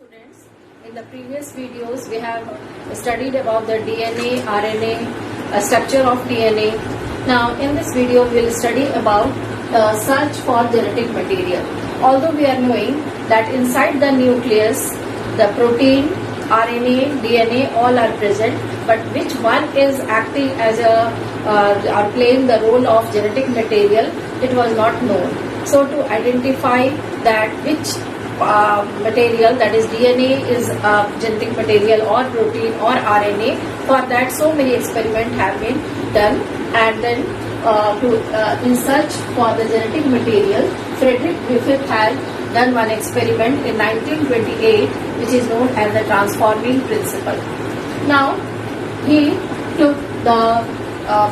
students, in the previous videos we have studied about the DNA, RNA, structure of DNA. Now in this video we will study about search for genetic material. Although we are knowing that inside the nucleus the protein, RNA, DNA all are present, but which one is acting as or playing the role of genetic material, it was not known. So to identify that which material, that is DNA, is genetic material or protein or RNA, for that so many experiments have been done, and then in search for the genetic material, Frederick Griffith had done one experiment in 1928 which is known as the transforming principle. Now he took the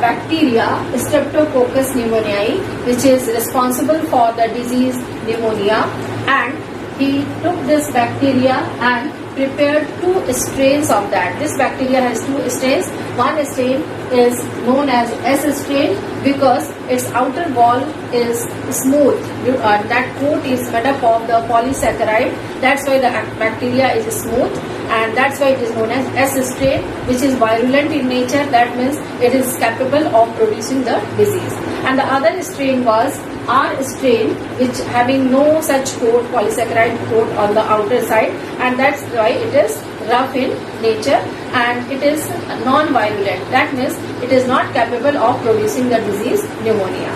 bacteria Streptococcus pneumoniae, which is responsible for the disease pneumonia, and he took this bacteria and prepared two strains of that. This bacteria has two strains. One strain is known as S strain because its outer wall is smooth. That coat is made up of the polysaccharide. That's why the bacteria is smooth, and that's why it is known as S strain, which is virulent in nature. That means it is capable of producing the disease. And the other strain was R strain, which having no such coat, polysaccharide coat on the outer side, and that's why it is rough in nature and it is non-virulent. That means it is not capable of producing the disease pneumonia.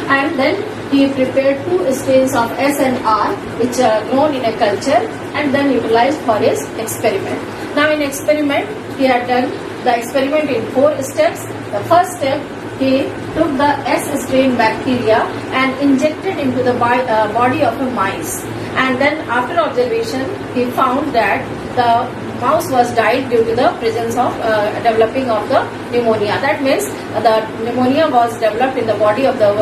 And then he prepared two strains of S and R, which are grown in a culture and then utilized for his experiment. Now in experiment, he had done the experiment in 4 steps. The first step, he took the S strain bacteria and injected into the body of a mice, and then after observation he found that the mouse was died due to the presence of developing of the pneumonia. That means the pneumonia was developed in the body of the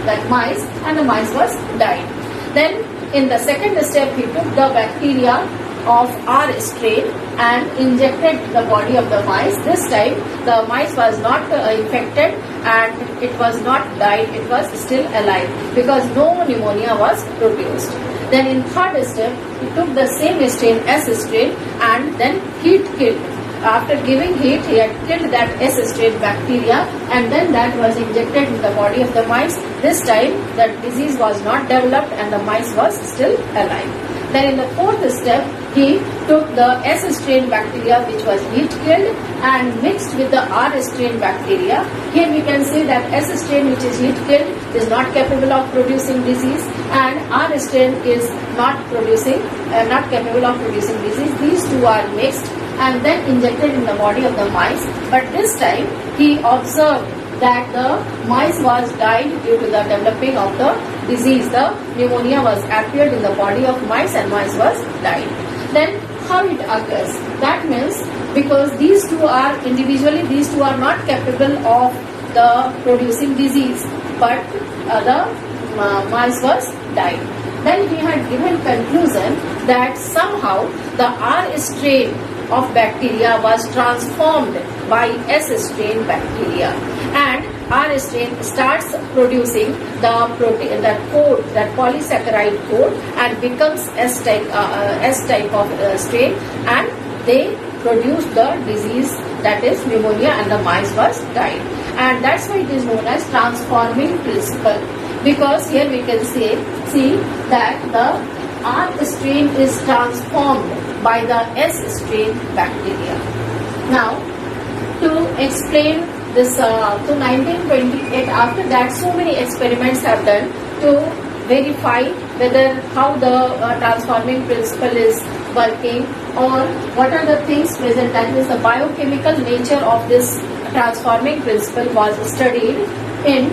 that mice, and the mice was died. Then in the second step he took the bacteria of R strain and injected the body of the mice. This time the mice was not infected and it was not died, it was still alive because no pneumonia was produced. Then in third step he took the same strain, S strain, and then heat killed. After giving heat, he had killed that S strain bacteria, and then that was injected in the body of the mice. This time the disease was not developed and the mice was still alive. Then in the fourth step, he took the S strain bacteria, which was heat killed, and mixed with the R strain bacteria. Here we can see that S strain, which is heat killed, is not capable of producing disease, and R strain is not capable of producing disease. These two are mixed and then injected in the body of the mice. But this time he observed that the mice was died due to the developing of the disease. The pneumonia was appeared in the body of mice and mice was died. Then how it occurs? That means because these two are individually, these two are not capable of the producing disease, but the mice was died. Then he had given conclusion that somehow the R strain of bacteria was transformed by S strain bacteria, and R strain starts producing the protein, that coat, that polysaccharide coat, and becomes S type of strain, and they produce the disease, that is pneumonia, and the mice was died. And that's why it is known as transforming principle, because here we can see that the R strain is transformed by the S strain bacteria. Now, to explain this, to 1928, after that so many experiments have done to verify whether how the transforming principle is working, or what are the things present, that is the biochemical nature of this transforming principle was studied in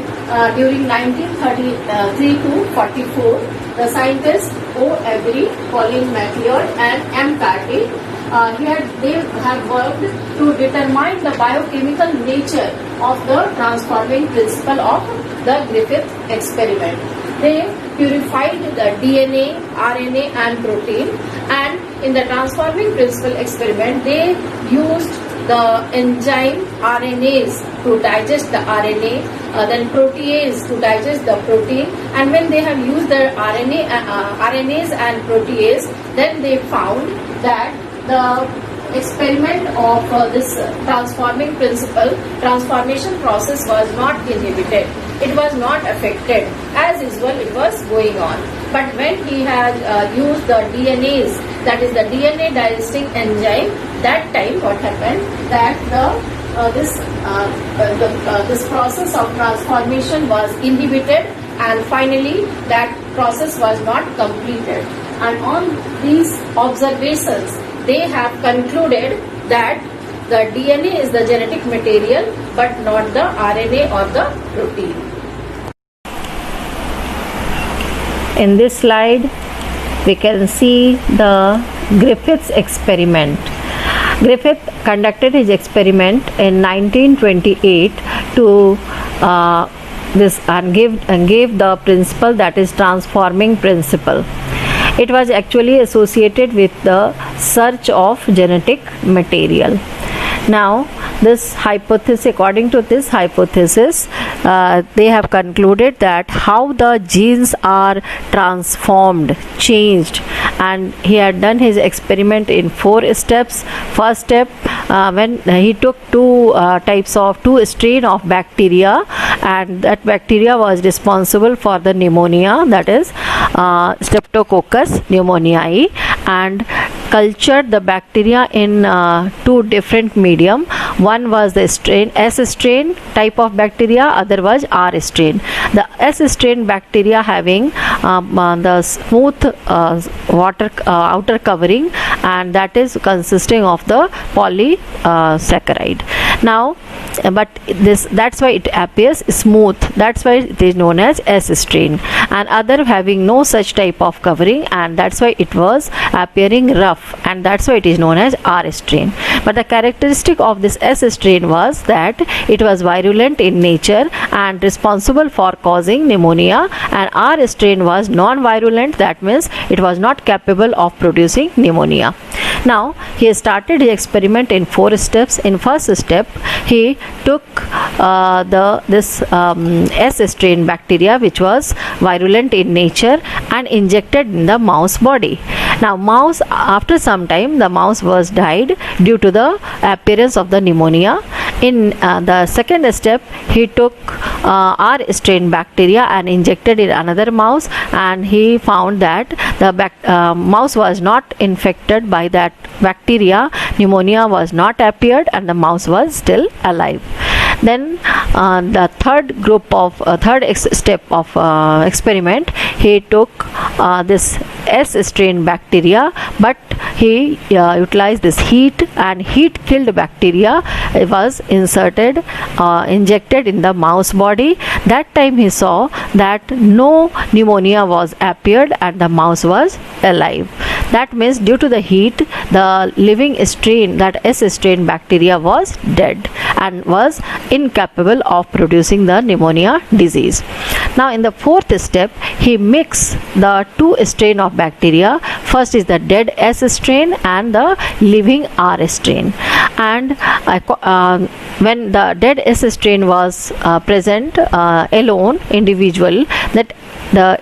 during 1933 to 44. The scientists O. Avery, Colin MacLeod, and M. Carty, they have worked to determine the biochemical nature of the transforming principle of the Griffith experiment. They purified the DNA, RNA, and protein, and in the transforming principle experiment, they used the enzyme RNase to digest the RNA, then protease to digest the protein, and when they have used the RNAs and protease, then they found that the experiment of this transformation process was not inhibited. It was not affected. As usual, it was going on. But when he had used the DNAs, that is the DNA digesting enzyme, that time what happened, that this process of transformation was inhibited, and finally that process was not completed. And on these observations, they have concluded that the DNA is the genetic material but not the RNA or the protein. In this slide, we can see the Griffith's experiment. Griffith conducted his experiment in 1928 to gave the principle, that is transforming principle. It was actually associated with the search of genetic material. Now, this hypothesis, according to this hypothesis, they have concluded that how the genes are transformed, changed, and he had done his experiment in 4 steps. First step, when he took two strain of bacteria, and that bacteria was responsible for the pneumonia, that is Streptococcus pneumoniae, and cultured the bacteria in 2 different medium. One was the strain S strain type of bacteria, other was R strain. The S strain bacteria having the smooth water outer covering, and that is consisting of the polysaccharide. Now, but that's why it appears smooth, that's why it is known as S strain, and other having no such type of covering, and that's why it was appearing rough, and that's why it is known as R strain. But the characteristic of this S strain was that it was virulent in nature and responsible for causing pneumonia, and R strain was non-virulent, that means it was not capable of producing pneumonia. Now, he started his experiment in 4 steps. In first step, he took this S strain bacteria, which was virulent in nature, and injected in the mouse body. Now, mouse, after some time, the mouse was died due to the appearance of the pneumonia. In the second step, he took R strain bacteria and injected in another mouse, and he found that the mouse was not infected by that bacteria, pneumonia was not appeared, and the mouse was still alive. Then the third step of experiment, he took this S strain bacteria, but he utilized this heat, and heat killed bacteria was injected in the mouse body. That time he saw that no pneumonia was appeared and the mouse was alive. That means due to the heat, the living strain, that S strain bacteria, was dead and was incapable of producing the pneumonia disease. Now, in the 4th step, he mixed the 2 strain of bacteria. First is the dead S strain and the living R strain. And when the dead S strain was present alone, individual, that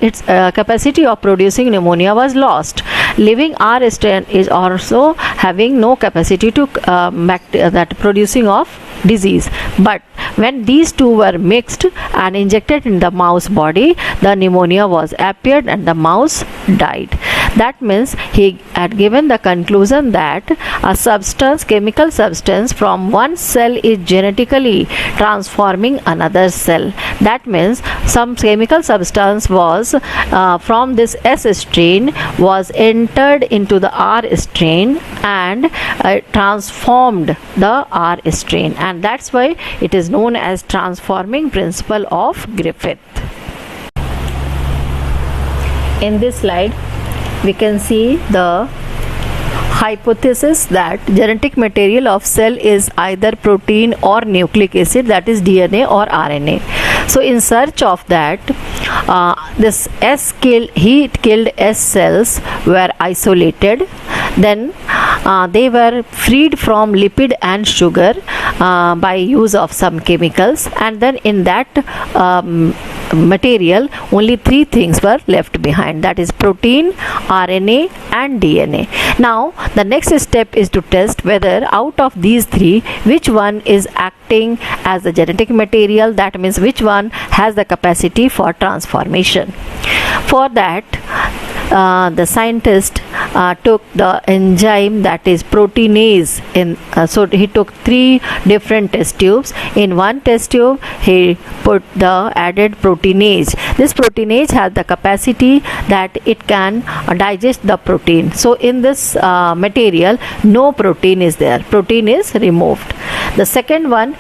its capacity of producing pneumonia was lost. Living R strain is also having no capacity to that producing of disease. But when these two were mixed and injected in the mouse body, the pneumonia was appeared and the mouse died. That means he had given the conclusion that a substance, chemical substance from one cell is genetically transforming another cell. That means some chemical substance was from this S strain was entered into the R strain and transformed the R strain, and that's why it is known as transforming principle of Griffith. In this slide, we can see the hypothesis that genetic material of cell is either protein or nucleic acid, that is DNA or RNA. So in search of that, this heat killed S cells were isolated. Then they were freed from lipid and sugar by use of some chemicals, and then in that material only three things were left behind, that is protein, RNA and DNA. Now the next step is to test whether out of these three which one is acting as the genetic material, that means which one has the capacity for transformation. For that the scientist took the enzyme, that is proteinase, so he took three different test tubes. In one test tube he put the added proteinase. This proteinase has the capacity that it can digest the protein. So in this material no protein is there, protein is removed. The second one,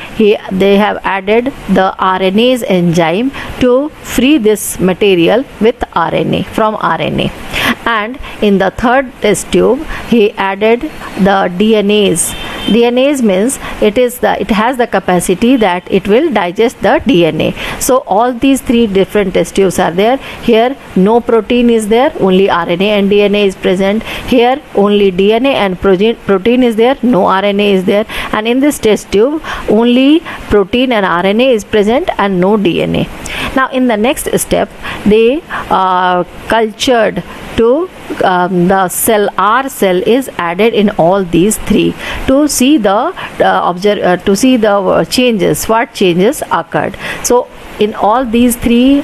they have added the RNase enzyme to free this material with RNA, from RNA. And in the third test tube he added the DNase. DNase means it has the capacity that it will digest the DNA. So all these three different test tubes are there. Here no protein is there, only RNA and DNA is present. Here only DNA and protein is there, no RNA is there. And in this test tube only protein and RNA is present and no DNA. Now in the next step they cultured to the cell, R cell is added in all these three to see the changes, what changes occurred. So in all these three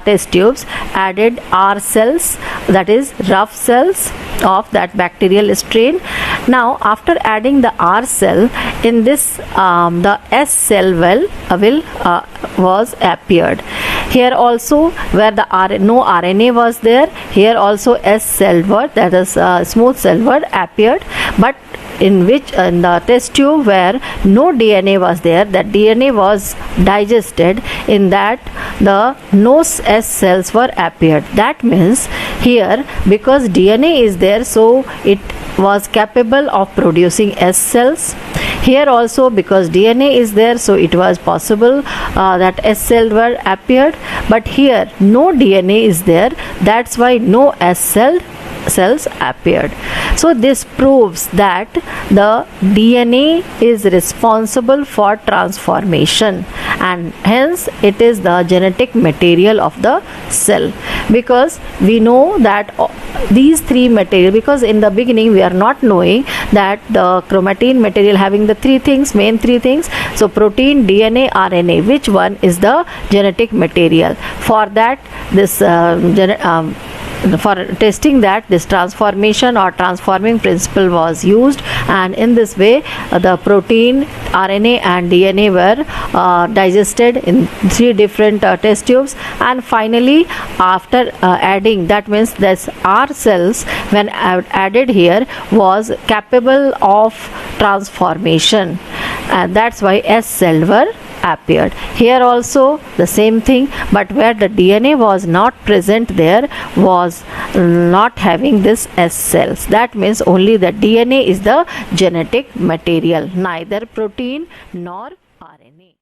test tubes added R cells, that is rough cells of that bacterial strain. Now after adding the R cell, in this the S cell was appeared. Here also where the no RNA was there, here also S cell word, that is smooth cell word appeared, but in the test tube where no DNA was there, that DNA was digested, in that the no S cells were appeared. That means here because DNA is there, so it was capable of producing S cells. Here also because DNA is there, so it was possible that S cell were appeared, but here no DNA is there, that's why no S cells appeared. So this proves that the DNA is responsible for transformation, and hence it is the genetic material of the cell. Because we know that these three material, because in the beginning we are not knowing that the chromatin material having the three things, main three things, so protein, DNA, RNA, which one is the genetic material. For that this for testing that, this transformation or transforming principle was used, and in this way the protein, RNA and DNA were digested in three different test tubes. And finally after adding, that means this R cells when added here was capable of transformation, and that's why S cell were appeared. Here also the same thing, but where the DNA was not present, there was not having this S cells. That means only the DNA is the genetic material, neither protein nor RNA.